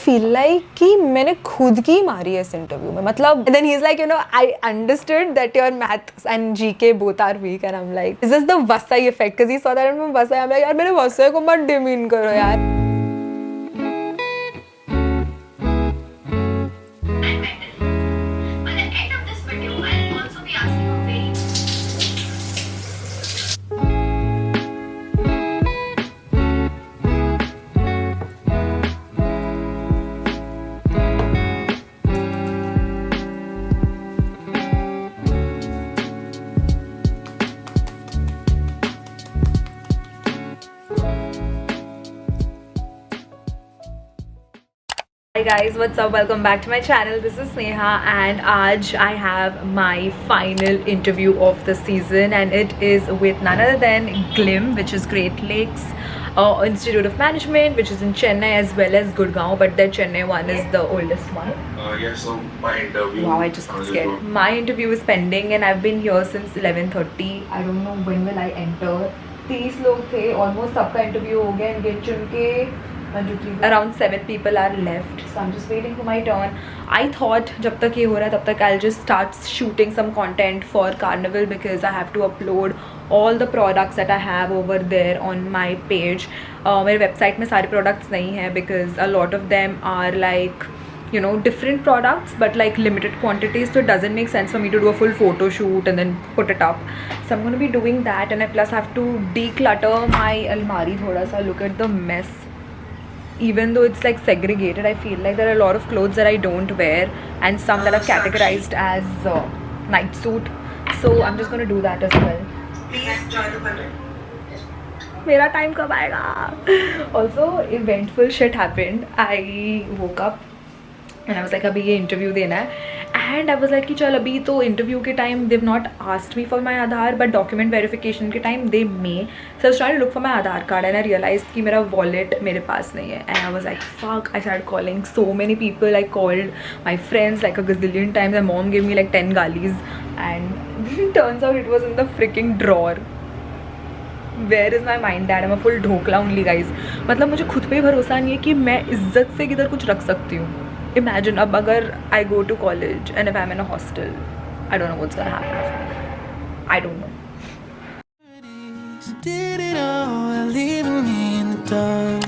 feel like कि मैंने खुद की मारी है इस इंटरव्यू में, मतलब then he's like, you know, I understood that your maths and GK both are weak and I'm like, is this the Vasai effect? Because he saw that I'm from Vasai. I'm like, यार मेरे Vasai को मत demean करो यार. Hi guys, what's up? Welcome back to my channel. This is Sneha and आज I have my final interview of the season and it is with none other than GLIM, which is Great Lakes Institute of Management, which is in Chennai as well as Gurgaon, but the Chennai one is the oldest one. Yeah, so my interview. Wow, I just got scared. My interview is pending and I've been here since 11:30. I don't know when will I enter. 30 लोग थे, almost सबका interview हो गया and get चुन के around 7 people are left, so I'm just waiting for my turn. I thought जब तक ये हो रहा है तब तक I'll just start shooting some content for Carnival because I have to upload all the products that I have over there on my page. मेरे website में सारे products नहीं हैं because a lot of them are like, you know, different products but like limited quantities, so it doesn't make sense for me to do a full photo shoot and then put it up. So I'm going to be doing that and I plus have to declutter my almari thoda sa. Look at the mess. Even though it's like segregated, I feel like there are a lot of clothes that I don't wear and some that are categorized as night suit, so I'm just going to do that as well. Please join the content. मेरा time कब आएगा? Also eventful shit happened. I woke up and I was like अभी ये interview देना है and I was like कि चल अभी तो interview के time they've not asked me for my Aadhaar but document verification के time they may. So I was trying to look for my Aadhaar card and I realized कि मेरा wallet मेरे पास नहीं है and I was like fuck. I started calling so many people. I called my friends like a gazillion times. My mom gave me like 10 galis and turns out it was in the freaking drawer. Where is my mind at? I'm a full dhokla only guys. मतलब मुझे खुद पे ही भरोसा नहीं है कि मैं इज्जत से किधर कुछ रख सकती हूँ. Imagine अब अगर I go to college and if I'm in a hostel, I don't know what's gonna happen with me. I don't know. Did it all, leaving me in the dark.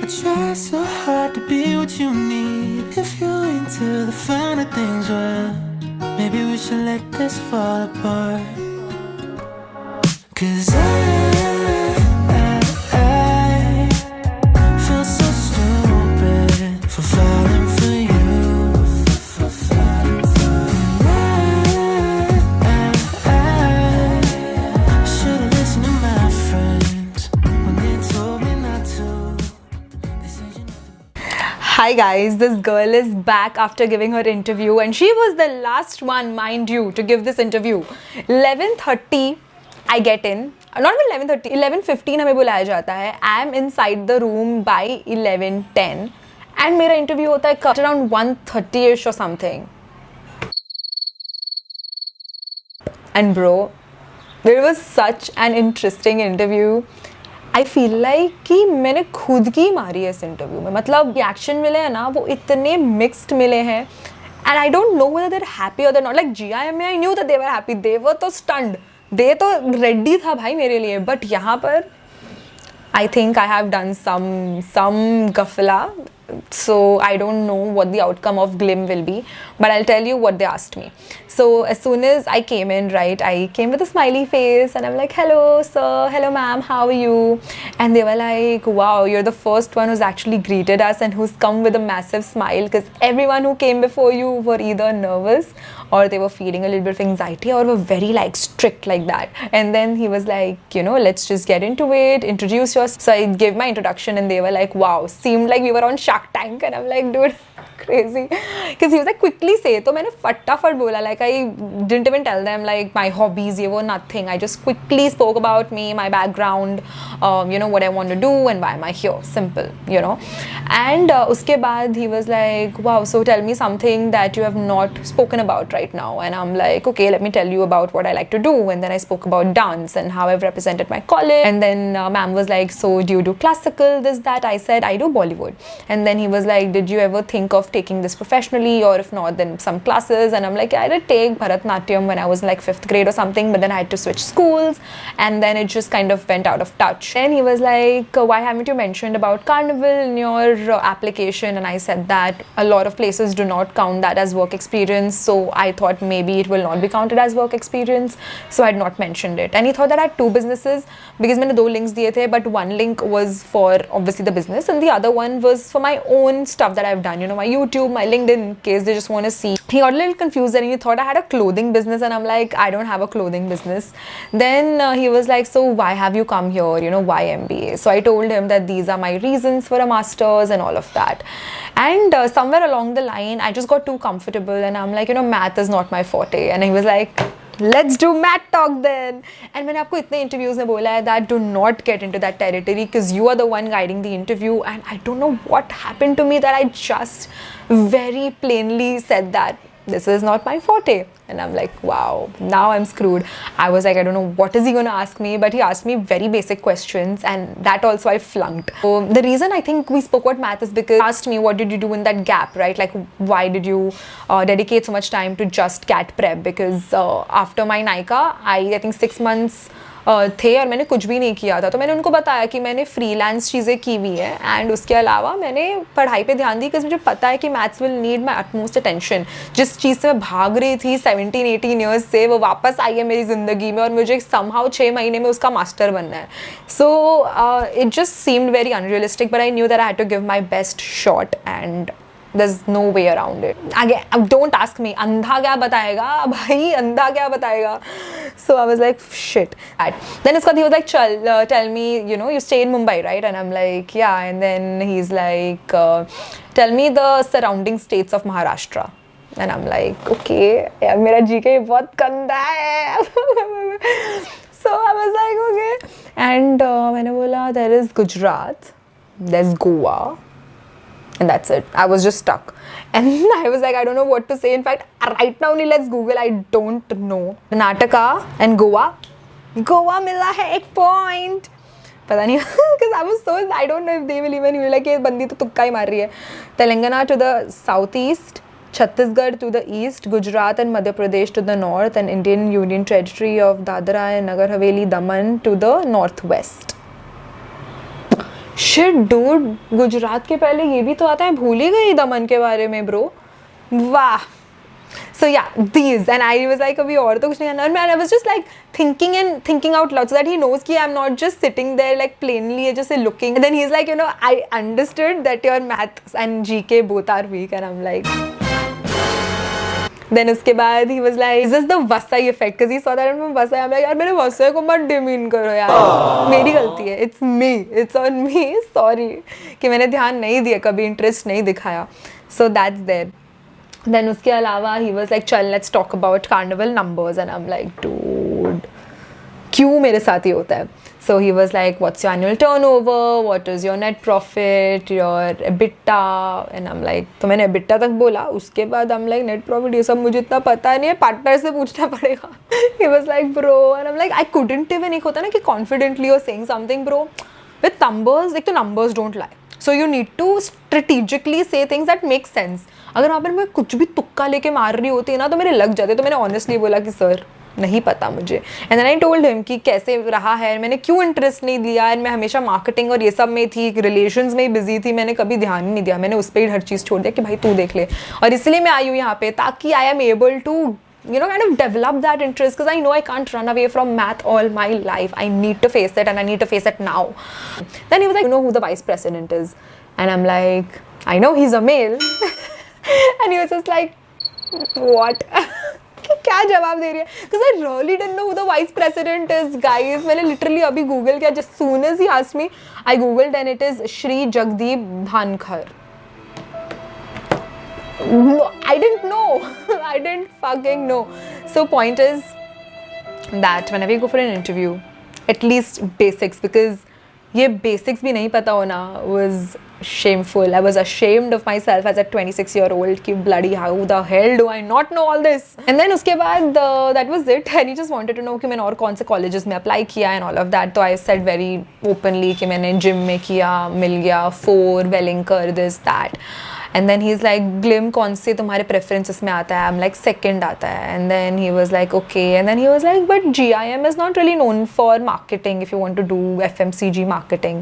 I try so hard to be what you need. If you're into the finer things, well, maybe we should let this fall apart. 'Cause I feel so stupid for falling for you. I should've listened to my friends when they told me not to. They said you never. Hi guys, this girl is back after giving her interview and she was the last one, mind you, to give this interview. 11:30 I get in, not even 11:30, 11:15 हमें बुलाया जाता है. I am inside the room by 11:10 and मेरा interview होता है around 1:30ish or something. And bro, it was such an interesting interview. I feel like कि मैंने खुद की मारी है इस इंटरव्यू में, मतलब रिएक्शन मिले हैं ना वो इतने मिक्स्ड मिले हैं and I don't know whether they're happy or they're not. Like GIM में I knew that they were happy, they were तो stunned, they तो ready था भाई मेरे लिए, but यहाँ पर I think I have done some gafla, so I don't know what the outcome of GLIM will be, but I'll tell you what they asked me. So as soon as I came in, right, I came with a smiley face and I'm like, hello sir, hello ma'am, how are you? And they were like, wow, you're the first one who's actually greeted us and who's come with a massive smile, because everyone who came before you were either nervous or they were feeling a little bit of anxiety or were very like strict like that. And then he was like, you know, let's just get into it, introduce yourself. So I gave my introduction and they were like, wow, seemed like we were on Shark Tank. And I'm like, dude, crazy because he was like quickly say, तो मैंने फटाफट बोला, like I didn't even tell them like my hobbies, ये वो nothing. I just quickly spoke about me, my background, you know what I want to do and why am I here, simple, you know. And उसके बाद he was like, wow, so tell me something that you have not spoken about right now. And I'm like, okay, let me tell you about what I like to do. And then I spoke about dance and how I've represented my college. And then ma'am was like, so do you do classical, this, that? I said, I do Bollywood. And then he was like, did you ever think of taking this professionally, or if not, then some classes? And I'm like, I did take Bharatnatyam when I was in like 5th grade or something, but then I had to switch schools, and then it just kind of went out of touch. And he was like, why haven't you mentioned about carnival in your application? And I said that a lot of places do not count that as work experience, so I thought maybe it will not be counted as work experience, so I had not mentioned it. And he thought that I had 2 businesses because मैंने 2 links दिए थे, but one link was for obviously the business and the other one was for my own stuff that I've done, you know, my YouTube, my LinkedIn, in case they just want to see. He got a little confused and he thought I had a clothing business, and I'm like, I don't have a clothing business. Then he was like, so why have you come here, you know, why MBA? So I told him that these are my reasons for a master's and all of that. And somewhere along the line I just got too comfortable and I'm like, you know, math is not my forte. And he was like, let's do math talk then. And मैंने आपको इतने interviews में बोला है that do not get into that territory because you are the one guiding the interview, and I don't know what happened to me that I just very plainly said that this is not my forte. And I'm like, wow, now I'm screwed. I was like, I don't know what is he going to ask me, but he asked me very basic questions, and that also I flunked. So the reason I think we spoke about math is because he asked me, what did you do in that gap, right? Like, why did you dedicate so much time to just CAT prep? Because after my NICA, I think 6 months थे और मैंने कुछ भी नहीं किया था. तो मैंने उनको बताया कि मैंने फ्रीलांस चीज़ें की हुई है एंड उसके अलावा मैंने पढ़ाई पे ध्यान दी बिकॉज मुझे पता है कि maths will need my utmost attention. जिस चीज़ से मैं भाग रही थी 17-18 ईयर्स से, वो वापस आई है मेरी ज़िंदगी में और मुझे समहाउ 6 महीने में उसका मास्टर बनना है. So it just seemed very unrealistic, but I knew that I had to give my best shot and there's no way around it. Again, don't ask me, अंधा क्या बताएगा भाई, अंधा क्या बताएगा. So I was like, shit. Then he was like, tell me, you know, you stay in Mumbai, right? And I'm like, yeah. And then he's like, tell me the surrounding states of Maharashtra. And I'm like, okay, यार मेरा GK बहुत गंदा है. So I was like, okay. And मैंने बोला, there is Gujarat, there's Goa, and that's it. I was just stuck and I was like, I don't know what to say. In fact, right now only let's Google. I don't know. Karnataka and Goa मिला है 1 point. पता नहीं because I was so, I don't know if they will even, like ये बंदी तो तुक्का ही मार रही है. Telangana to the southeast, Chhattisgarh to the east, Gujarat and Madhya Pradesh to the north, and Indian Union Territory of Dadra and Nagar Haveli, Daman to the northwest. Shit dude, Gujarat के पहले ये भी तो आता है, भूल ही गई दमन के बारे में ब्रो. वाह. So yeah these and I was like अभी और तो कुछ नहीं करना. और I was just like thinking out loud so that he knows कि I am not just sitting there like plainly just looking. Then he is like, you know, I understood that your maths and GK both are weak and I am like. Then उसके बाद he was like, is this the Vasai effect? Because he saw that I'm from Vasai. I'm like, यार मेरे Vasai को मत demean करो यार. मेरी गलती है. It's me. It's on me. Sorry कि मैंने ध्यान नहीं दिया, कभी interest नहीं दिखाया. So that's there. Then उसके अलावा he was like, चल let's talk about carnival numbers. And I'm like, dude, क्यों मेरे साथ ही होता है? So he was like, what's your annual turnover? What is your net profit? Your EBITDA? And I'm like, तो मैंने EBITDA तक बोला. उसके बाद I'm like, net profit ये सब मुझे इतना पता नहीं है, पार्टनर से पूछना पड़ेगा. He was like, bro, and I'm like, I couldn't even. एक होता है ना कि confidently you're saying something, bro. With numbers, एक तो numbers don't lie. So you need to strategically say things that make sense. अगर वहाँ पर मैं कुछ भी तुक्का लेके मार रही होती है ना तो मेरे लग जाते. तो मैंने honestly बोला कि सर नहीं पता मुझे. And then I told him कि कैसे रहा है, मैंने क्यों इंटरेस्ट नहीं लिया. एंड मैं हमेशा मार्केटिंग और ये सब में थी, रिलेशंस में ही बिजी थी, मैंने कभी ध्यान ही नहीं दिया. मैंने उस पर ही हर चीज़ छोड़ दिया कि भाई तू देख ले. और इसलिए मैं आई हूँ यहाँ पे ताकि I am able to, you know, kind of develop that interest because I know I can't run away from math all my life. I need to face it and I need to face it now. Then he was like, you know who the vice president is? And I'm like, I know he's a male. And he was just like, what? क्या जवाब दे रही है? Because I really didn't know who the vice president is, guys. मैंने literally अभी Google किया. Just soon as he asked me, I googled and it is Shri Jagdeep Dhankar. No, I didn't know. I didn't fucking know. So point is that whenever you go for an interview, at least basics, because ये basics भी नहीं पता होना was shameful. I was ashamed of myself as a 26-year-old कि bloody how the hell do I not know all this? And then उसके बाद that was it. And he just wanted to know कि मैंने और कौन से colleges में apply किया and all of that. तो I said very openly कि मैंने gym में किया, मिल गया, 4, Wellinger, this, that. And then he's like, Glim, कौन से तुम्हारे preferences में आता है? I'm like, second आता है. And then he was like, okay. And then he was like, but GIM is not really known for marketing if you want to do FMCG marketing.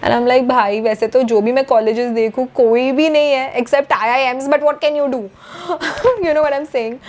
And I'm like, भाई वैसे तो जो भी मैं colleges देखूँ कोई भी नहीं है except IIMs, but what can you do? You know what I'm saying?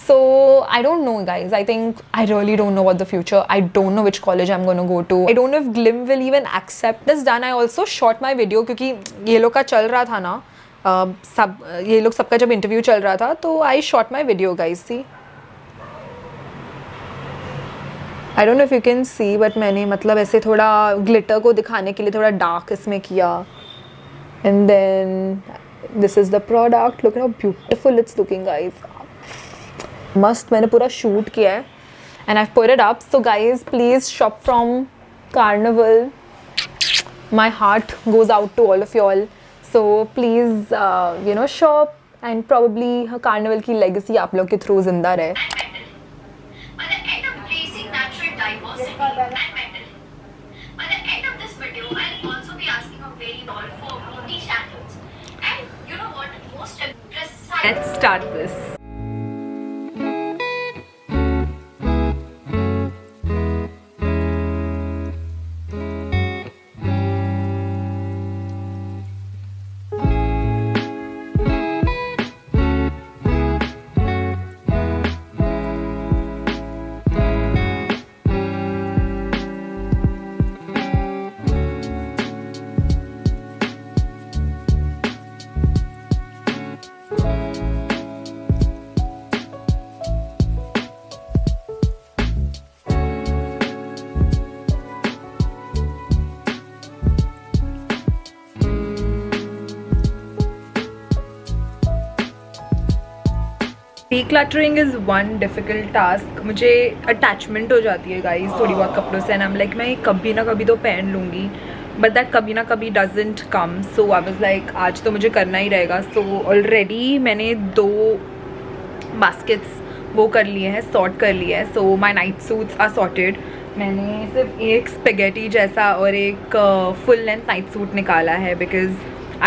So I don't know, guys. I think I really don't know what the future. I don't know which college I'm going to go to. I don't know if Glim will even accept this done. I also shot my video क्योंकि ये लोग का चल रहा था ना सब ये लोग सबका जब इंटरव्यू चल रहा था तो I shot my video guys see I don't know if you can see but मैंने मतलब ऐसे थोड़ा ग्लिटर को दिखाने के लिए थोड़ा डार्क इसमें किया and then this is the product look how beautiful it's looking guys मस्त मैंने पूरा शूट किया है and I put it up so guys please shop from Carnival my heart goes out to all of you all So please, you know, shop and probably Carnival की legacy आप लोग के through जिंदा रहे. By the end of embracing natural diversity and metal, by the end of this video, I'll also be asking a very all for beauty standards. And you know what? Most precise. Let's start this. Decluttering is one difficult task. मुझे attachment हो जाती है guys थोड़ी बहुत कपड़ों से and I'm like मैं कभी ना कभी तो पहन लूँगी but that कभी ना कभी doesn't come so I was like आज तो मुझे करना ही रहेगा so already मैंने 2 baskets वो कर लिए हैं sort कर लिए हैं so my night suits are sorted. मैंने सिर्फ एक spaghetti जैसा और एक full length night suit निकाला है because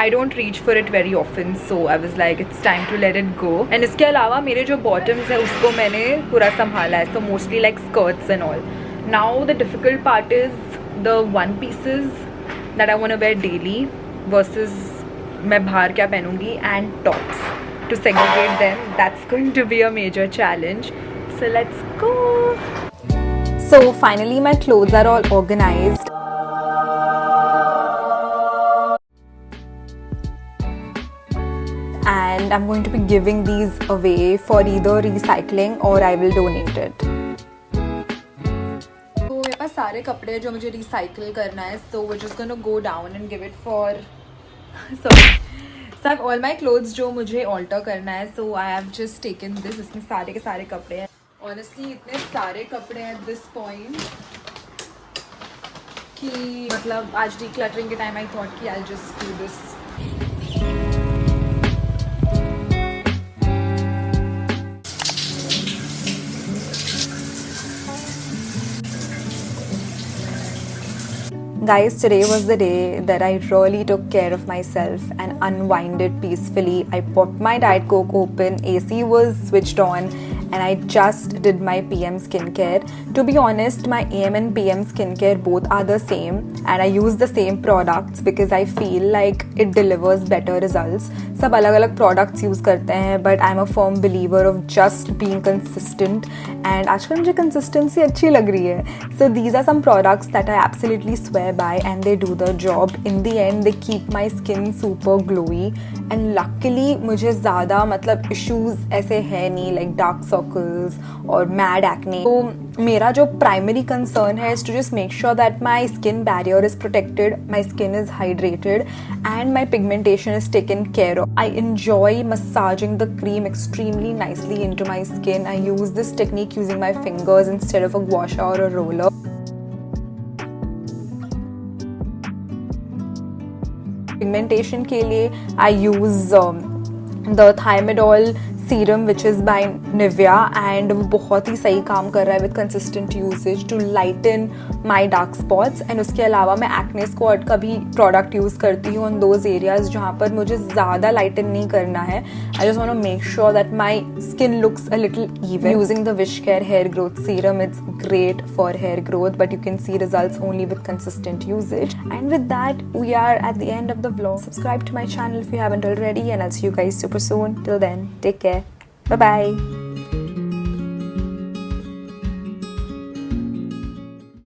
I don't reach for it very often so I was like it's time to let it go and इसके अलावा मेरे जो bottoms है उसको मैंने पूरा संभाला है so mostly like skirts and all. Now the difficult part is the one pieces that I want to wear daily versus मैं बाहर क्या पहनूँगी and tops to segregate them. That's going to be a major challenge so let's go. So finally my clothes are all organized. And I'm going to be giving these away for either recycling or I will donate it. तो मेरे पास सारे कपड़े जो मुझे recycle करना है so we're just gonna go down and give it for sorry so I have all my clothes जो मुझे alter करना है so I have just taken this इसमें सारे के सारे कपड़े हैं honestly इतने सारे कपड़े हैं at this point कि मतलब आज decluttering के time I thought कि I'll just do this. Guys, today was the day that I really took care of myself and unwinded peacefully. I popped my Diet Coke open, AC was switched on and I just did my PM skincare. To be honest, my AM and PM skincare both are the same and I use the same products because I feel like it delivers better results. सब अलग अलग products use करते हैं but I'm a firm believer of just being consistent and आजकल मुझे consistency अच्छी लग रही है. So these are some products that I absolutely swear by and they do the job. In the end, they keep my skin super glowy and luckily मुझे ज़्यादा मतलब issues ऐसे है नहीं like dark circles सर्कल्स और mad acne. तो मेरा जो प्राइमरी कंसर्न है is to just make sure that my skin barrier is protected, my skin is hydrated and my pigmentation is taken care of. I enjoy massaging the cream extremely nicely into my skin. I use this technique using my fingers instead of a gua sha or a roller. Pigmentation के लिए I use the Thiamidol serum which is by Nivea and वो बहुत ही सही काम कर रहा है with consistent usage to lighten my dark spots. And उसके अलावा मैं एक्ने स्क्वाड का भी प्रोडक्ट यूज़ करती हूँ ऑन दोज एरियाज जहाँ पर मुझे ज़्यादा लाइटन नहीं करना है. I just want to make sure that my skin looks a little even. Using the Wishcare hair growth serum, it's great for hair growth but you can see results only with consistent usage. And with that we are at the end of the vlog. Subscribe to my channel if you haven't already and I'll see you guys super soon. Till then, take care. Bye bye.